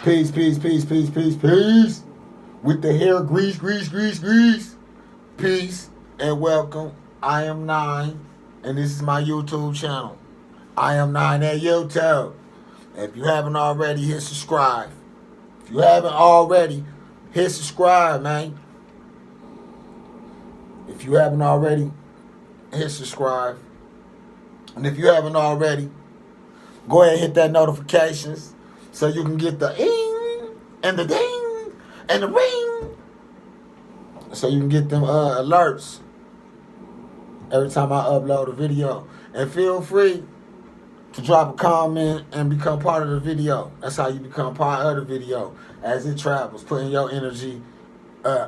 Peace, peace, peace, peace, peace, peace. With the hair grease, grease, grease, grease. Peace and welcome. I am Nine, and this is my YouTube channel. I am Nine at YouTube. If you haven't already, hit subscribe. If you haven't already, hit subscribe, man. If you haven't already, hit subscribe. And if you haven't already, go ahead and hit that notifications so you can get the ing and the ding and the ring. So you can get them alerts every time I upload a video. And feel free to drop a comment and become part of the video. That's how you become part of the video as it travels, putting your energy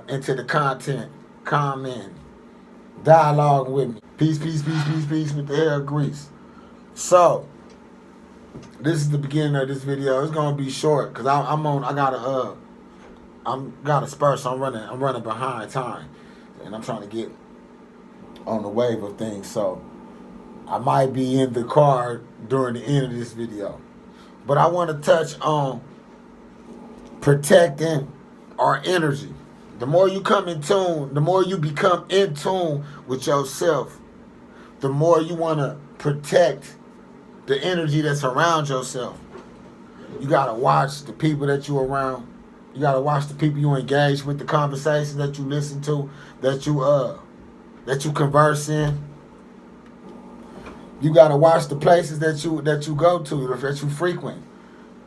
into the content, comment, dialogue with me. Peace, peace, peace, peace, peace with the hair grease. So, this is the beginning of this video. It's gonna be short because I got a spur, so I'm running behind time, and I'm trying to get on the wave of things. So I might be in the car during the end of this video, but I want to touch on protecting our energy. The more you come in tune, the more you become in tune with yourself, the more you want to protect the energy that's around yourself. You gotta watch the people that you're around. You gotta watch the people you engage with, the conversations that you listen to, that you converse in. You gotta watch the places that you go to, that you frequent.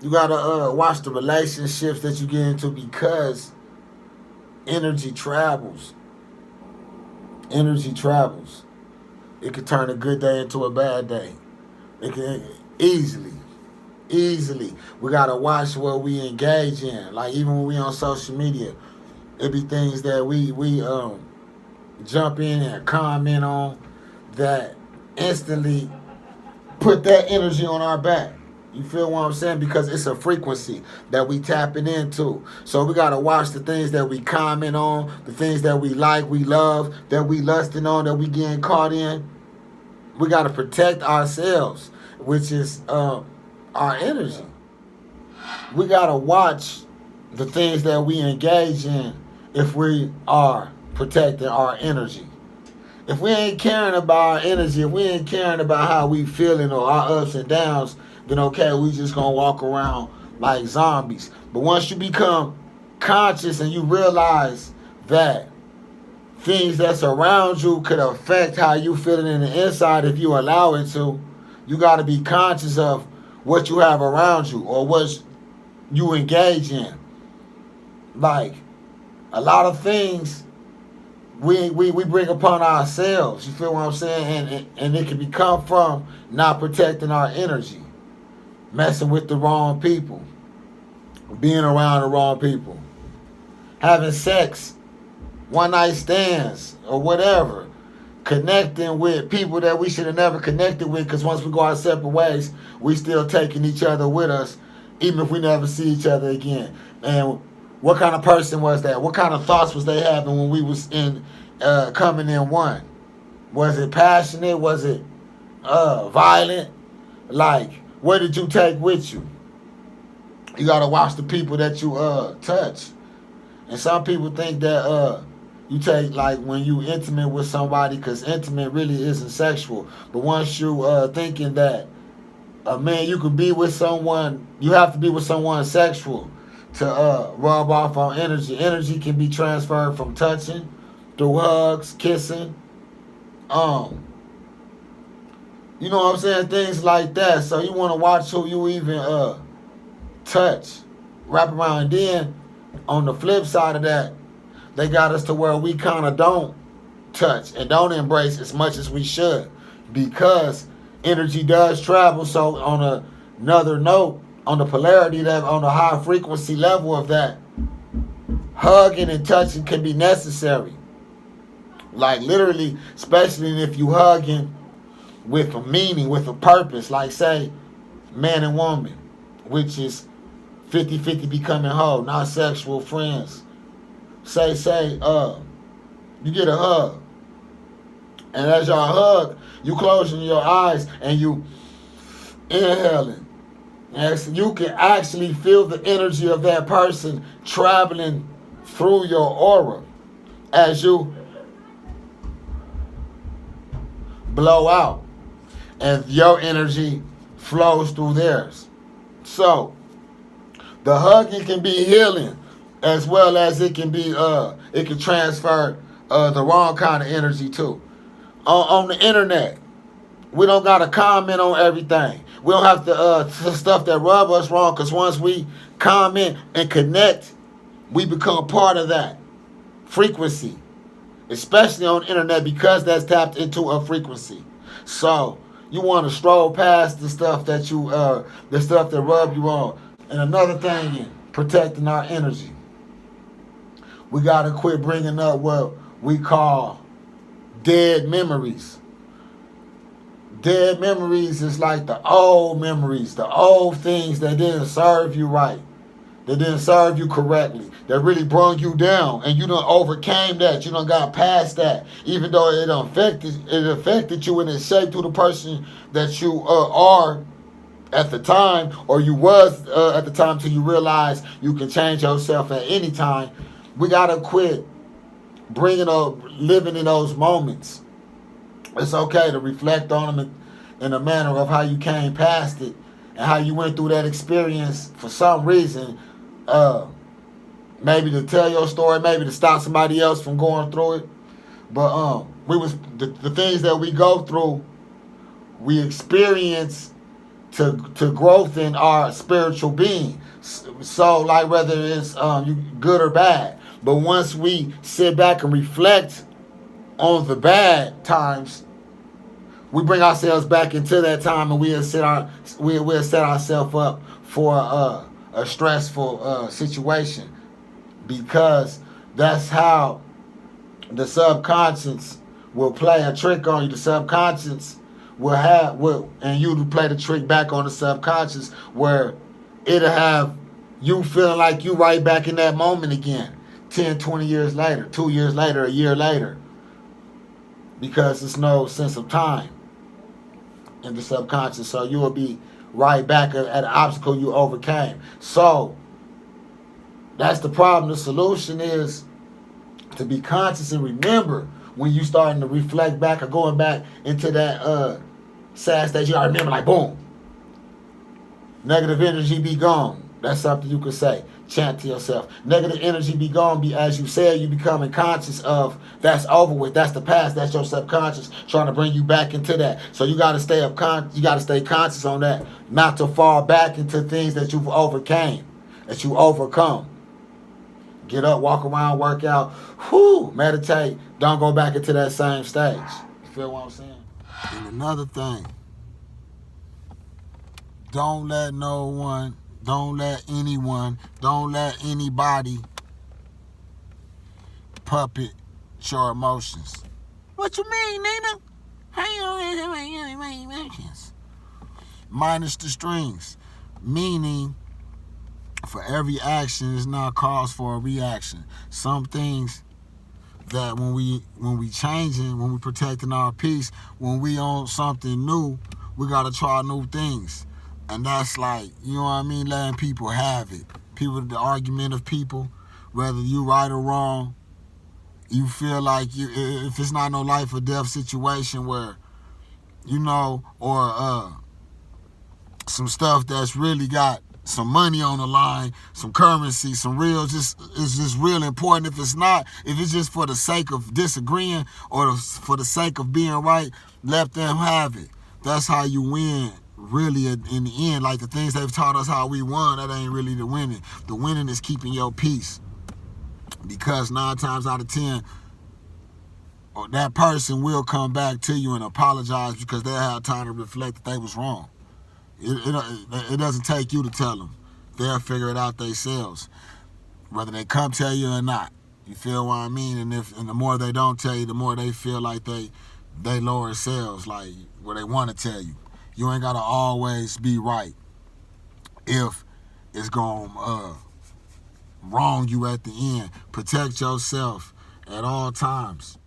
You gotta watch the relationships that you get into, because energy travels. Energy travels. It could turn a good day into a bad day. It can easily. We gotta watch what we engage in. Like, even when we on social media, it be things that we jump in and comment on that instantly put that energy on our back. You feel what I'm saying? Because it's a frequency that we tapping into. So we gotta watch the things that we comment on, the things that we like, we love, that we lusting on, that we getting caught in. We gotta protect ourselves, which is our energy. We gotta watch the things that we engage in if we are protecting our energy. If we ain't caring about our energy, if we ain't caring about how we feeling or our ups and downs, then okay, we just gonna walk around like zombies. But once you become conscious and you realize that things that's around you could affect how you feeling in the inside if you allow it to, you got to be conscious of what you have around you or what you engage in. Like, a lot of things we bring upon ourselves. You feel what I'm saying? And it can come from not protecting our energy, messing with the wrong people, being around the wrong people, having sex, one night stands or whatever, connecting with people that we should have never connected with, because once we go our separate ways, we still taking each other with us, even if we never see each other again. And what kind of person was that? What kind of thoughts was they having when we was in coming in one? Was it passionate? Was it violent? Like, what did you take with you? You gotta watch the people that you touch. And some people think that you take, like, when you intimate with somebody, because intimate really isn't sexual. But once you thinking that, man, you could be with someone, you have to be with someone sexual to rub off on energy. Energy can be transferred from touching, through hugs, kissing, you know what I'm saying? Things like that. So you want to watch who you even touch, wrap around. And then on the flip side of that, they got us to where we kind of don't touch and don't embrace as much as we should, because energy does travel. So on another note, on the polarity level, on the high frequency level of that, hugging and touching can be necessary. Like, literally, especially if you hugging with a meaning, with a purpose, like, say, man and woman, which is 50-50 becoming whole, not sexual friends. Say, you get a hug. And as y'all hug, you closing your eyes and you inhaling As you can actually feel the energy of that person traveling through your aura as you blow out, and your energy flows through theirs. So the hugging can be healing, as well as it can transfer the wrong kind of energy too. On the internet, we don't gotta comment on everything. We don't have to stuff that rub us wrong, because once we comment and connect, we become part of that frequency, especially on the internet, because that's tapped into a frequency. So you want to stroll past the stuff that rub you on. And another thing is protecting our energy. We gotta quit bringing up what we call dead memories. Dead memories is like the old memories, the old things that didn't serve you right, that didn't serve you correctly, that really brought you down, and you done overcame that. You done got past that, even though it affected you and it shaped who the person that you are at the time, or you was at the time, till you realize you can change yourself at any time. We gotta quit bringing up, living in those moments. It's okay to reflect on them in a manner of how you came past it and how you went through that experience for some reason. Maybe to tell your story, maybe to stop somebody else from going through it. But the things that we go through, we experience to growth in our spiritual being. So like whether it's good or bad. But once we sit back and reflect on the bad times, we bring ourselves back into that time, and we'll set ourselves up for a stressful situation, because that's how the subconscious will play a trick on you. The subconscious and you to play the trick back on the subconscious, where it'll have you feeling like you right back in that moment again, 10, 20 years later, 2 years later, a year later, because there's no sense of time in the subconscious. So you will be right back at an obstacle you overcame. So that's the problem. The solution is to be conscious and remember when you starting to reflect back or going back into that sad state. You gotta remember, like, boom, negative energy be gone. That's something you could say. Chant to yourself. Negative energy be gone. As you said, you becoming conscious of that's over with. That's the past. That's your subconscious trying to bring you back into that. So you got to stay you got to stay conscious on that, not to fall back into things that you've overcame, that you overcome. Get up, walk around, work out, meditate. Don't go back into that same stage. You feel what I'm saying? And another thing, don't let anyone, don't let anybody puppet your emotions. What you mean, Nina? How you don't have my emotions? Minus the strings. Meaning, for every action is not cause for a reaction. Some things that when we changing, when we protecting our peace, when we on something new, we gotta try new things. And that's like, you know what I mean, letting people have it. The argument of people, whether you right or wrong, you feel like if it's not no life or death situation where, or some stuff that's really got some money on the line, some currency, some real, it's just real important. If it's just for the sake of disagreeing or for the sake of being right, let them have it. That's how you win. Really, in the end, like the things they've taught us how we won, that ain't really the winning. The winning is keeping your peace. Because 9 times out of 10, that person will come back to you and apologize, because they'll have time to reflect that they was wrong. It doesn't take you to tell them. They'll figure it out themselves, whether they come tell you or not. You feel what I mean? And the more they don't tell you, the more they feel like they lower selves, like where they want to tell you. You ain't gotta always be right if it's gonna wrong you at the end. Protect yourself at all times.